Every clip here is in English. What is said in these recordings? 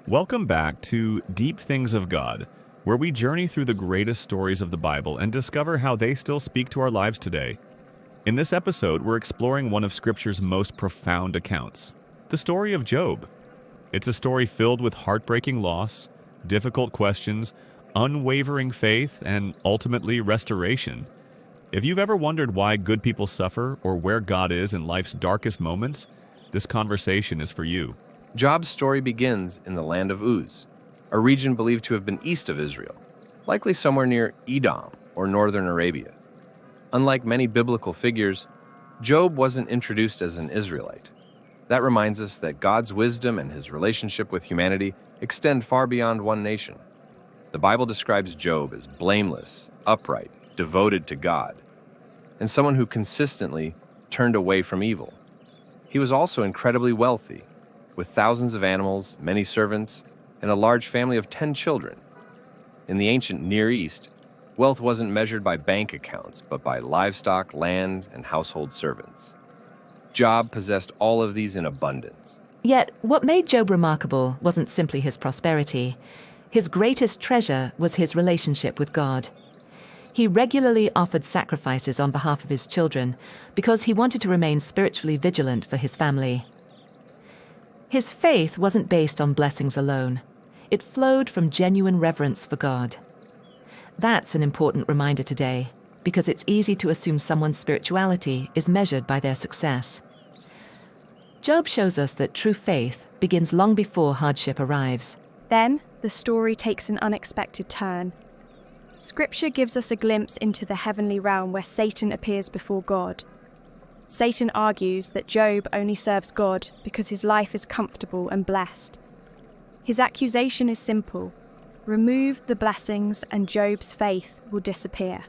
Welcome back to Deep Things of God, where we journey through the greatest stories of the Bible and discover how they still speak to our lives today. In this episode, we're exploring one of Scripture's most profound accounts, the story of Job. It's a story filled with heartbreaking loss, difficult questions, unwavering faith, and ultimately restoration. If you've ever wondered why good people suffer or where God is in life's darkest moments, this conversation is for you. Job's story begins in the land of Uz, a region believed to have been east of Israel, likely somewhere near Edom or northern Arabia. Unlike many biblical figures, Job wasn't introduced as an Israelite. That reminds us that God's wisdom and his relationship with humanity extend far beyond one nation. The Bible describes Job as blameless, upright, devoted to God, and someone who consistently turned away from evil. He was also incredibly wealthy, with thousands of animals, many servants, and a large family of 10 children. In the ancient Near East, wealth wasn't measured by bank accounts, but by livestock, land, and household servants. Job possessed all of these in abundance. Yet, what made Job remarkable wasn't simply his prosperity. His greatest treasure was his relationship with God. He regularly offered sacrifices on behalf of his children because he wanted to remain spiritually vigilant for his family. His faith wasn't based on blessings alone. It flowed from genuine reverence for God. That's an important reminder today, because it's easy to assume someone's spirituality is measured by their success. Job shows us that true faith begins long before hardship arrives. Then, the story takes an unexpected turn. Scripture gives us a glimpse into the heavenly realm where Satan appears before God. Satan argues that Job only serves God because his life is comfortable and blessed. His accusation is simple: remove the blessings and Job's faith will disappear.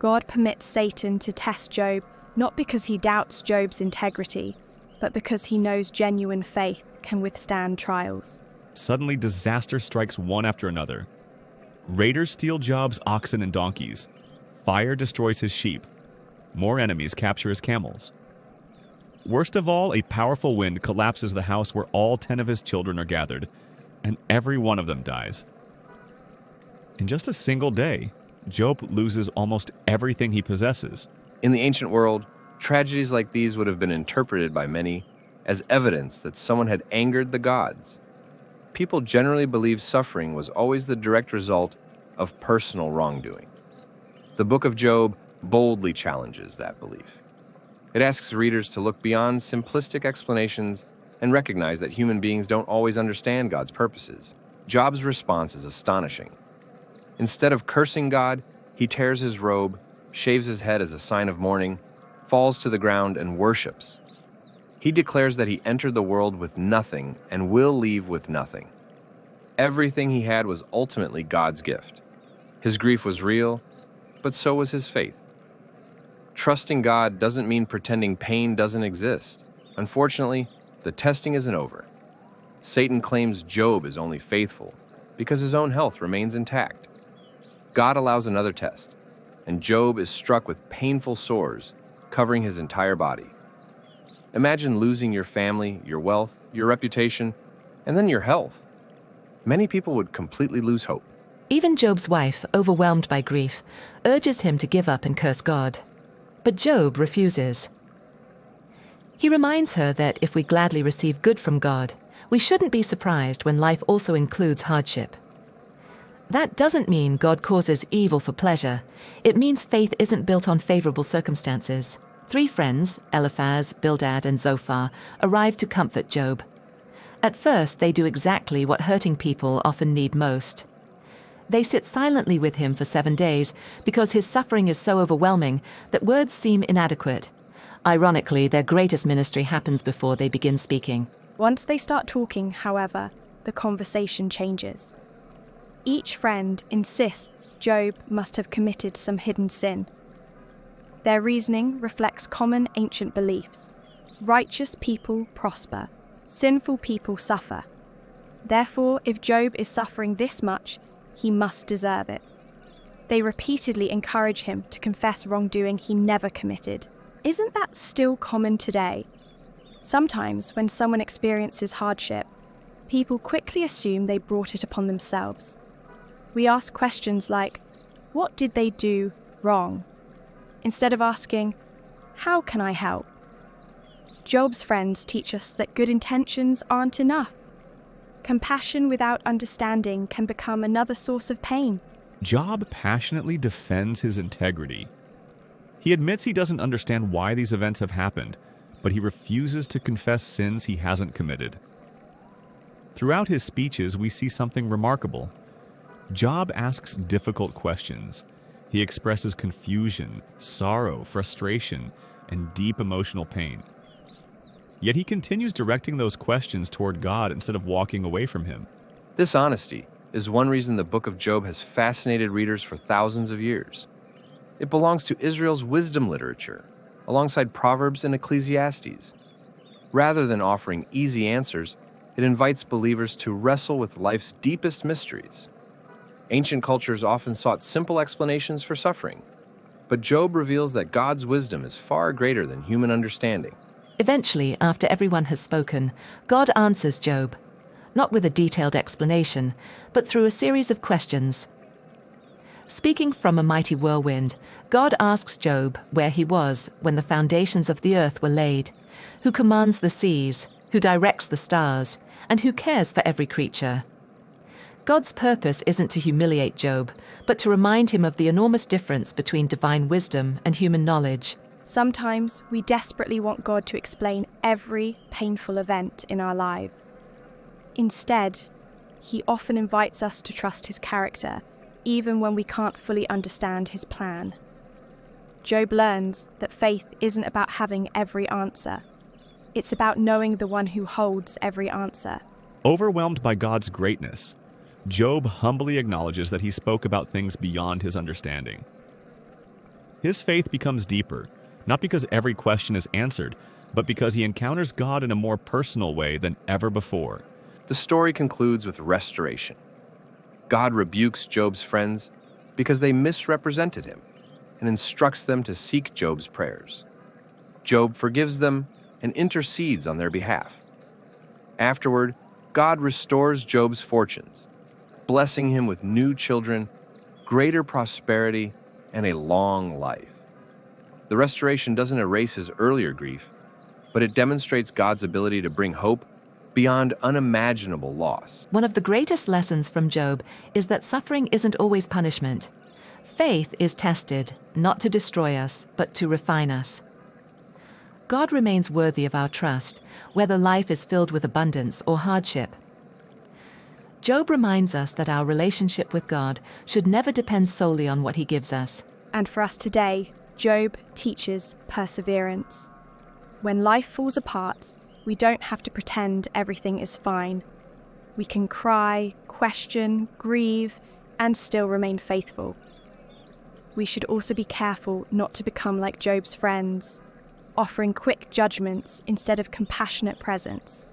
God permits Satan to test Job not because he doubts Job's integrity, but because he knows genuine faith can withstand trials. Suddenly, disaster strikes one after another. Raiders steal Job's oxen and donkeys. Fire destroys his sheep. More enemies capture his camels. Worst of all, a powerful wind collapses the house where all 10 of his children are gathered, and every one of them dies. In just a single day, Job loses almost everything he possesses. In the ancient world, tragedies like these would have been interpreted by many as evidence that someone had angered the gods. People generally believed suffering was always the direct result of personal wrongdoing. The book of Job boldly challenges that belief. It asks readers to look beyond simplistic explanations and recognize that human beings don't always understand God's purposes. Job's response is astonishing. Instead of cursing God, he tears his robe, shaves his head as a sign of mourning, falls to the ground, and worships. He declares that he entered the world with nothing and will leave with nothing. Everything he had was ultimately God's gift. His grief was real, but so was his faith. Trusting God doesn't mean pretending pain doesn't exist. Unfortunately, the testing isn't over. Satan claims Job is only faithful because his own health remains intact. God allows another test, and Job is struck with painful sores covering his entire body. Imagine losing your family, your wealth, your reputation, and then your health. Many people would completely lose hope. Even Job's wife, overwhelmed by grief, urges him to give up and curse God. But Job refuses. He reminds her that if we gladly receive good from God, we shouldn't be surprised when life also includes hardship. That doesn't mean God causes evil for pleasure. It means faith isn't built on favorable circumstances. 3 friends, Eliphaz, Bildad, and Zophar, arrive to comfort Job. At first, they do exactly what hurting people often need most. They sit silently with him for 7 days because his suffering is so overwhelming that words seem inadequate. Ironically, their greatest ministry happens before they begin speaking. Once they start talking, however, the conversation changes. Each friend insists Job must have committed some hidden sin. Their reasoning reflects common ancient beliefs. Righteous people prosper, sinful people suffer. Therefore, if Job is suffering this much, he must deserve it. They repeatedly encourage him to confess wrongdoing he never committed. Isn't that still common today? Sometimes, when someone experiences hardship, people quickly assume they brought it upon themselves. We ask questions like, what did they do wrong? Instead of asking, how can I help? Job's friends teach us that good intentions aren't enough. Compassion without understanding can become another source of pain. Job passionately defends his integrity. He admits he doesn't understand why these events have happened, but he refuses to confess sins he hasn't committed. Throughout his speeches, we see something remarkable. Job asks difficult questions. He expresses confusion, sorrow, frustration, and deep emotional pain. Yet he continues directing those questions toward God instead of walking away from him. This honesty is one reason the book of Job has fascinated readers for thousands of years. It belongs to Israel's wisdom literature, alongside Proverbs and Ecclesiastes. Rather than offering easy answers, it invites believers to wrestle with life's deepest mysteries. Ancient cultures often sought simple explanations for suffering, but Job reveals that God's wisdom is far greater than human understanding. Eventually, after everyone has spoken, God answers Job, not with a detailed explanation, but through a series of questions. Speaking from a mighty whirlwind, God asks Job where he was when the foundations of the earth were laid, who commands the seas, who directs the stars, and who cares for every creature. God's purpose isn't to humiliate Job, but to remind him of the enormous difference between divine wisdom and human knowledge. Sometimes we desperately want God to explain every painful event in our lives. Instead, he often invites us to trust his character, even when we can't fully understand his plan. Job learns that faith isn't about having every answer. It's about knowing the one who holds every answer. Overwhelmed by God's greatness, Job humbly acknowledges that he spoke about things beyond his understanding. His faith becomes deeper, not because every question is answered, but because he encounters God in a more personal way than ever before. The story concludes with restoration. God rebukes Job's friends because they misrepresented him and instructs them to seek Job's prayers. Job forgives them and intercedes on their behalf. Afterward, God restores Job's fortunes, blessing him with new children, greater prosperity, and a long life. The restoration doesn't erase his earlier grief, but it demonstrates God's ability to bring hope beyond unimaginable loss. One of the greatest lessons from Job is that suffering isn't always punishment. Faith is tested, not to destroy us, but to refine us. God remains worthy of our trust, whether life is filled with abundance or hardship. Job reminds us that our relationship with God should never depend solely on what he gives us. And for us today, Job teaches perseverance. When life falls apart, we don't have to pretend everything is fine. We can cry, question, grieve, and still remain faithful. We should also be careful not to become like Job's friends, offering quick judgments instead of compassionate presence.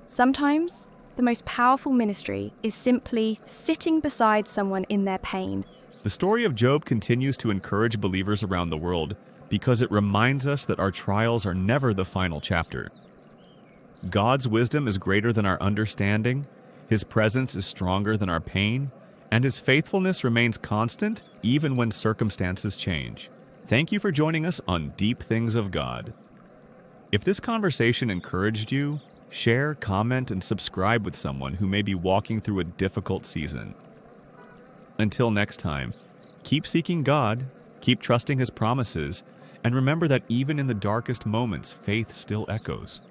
Sometimes, the most powerful ministry is simply sitting beside someone in their pain. The story of Job continues to encourage believers around the world because it reminds us that our trials are never the final chapter. God's wisdom is greater than our understanding, His presence is stronger than our pain, and His faithfulness remains constant even when circumstances change. Thank you for joining us on Deep Things of God. If this conversation encouraged you, share, comment, and subscribe with someone who may be walking through a difficult season. Until next time, keep seeking God, keep trusting His promises, and remember that even in the darkest moments, faith still echoes.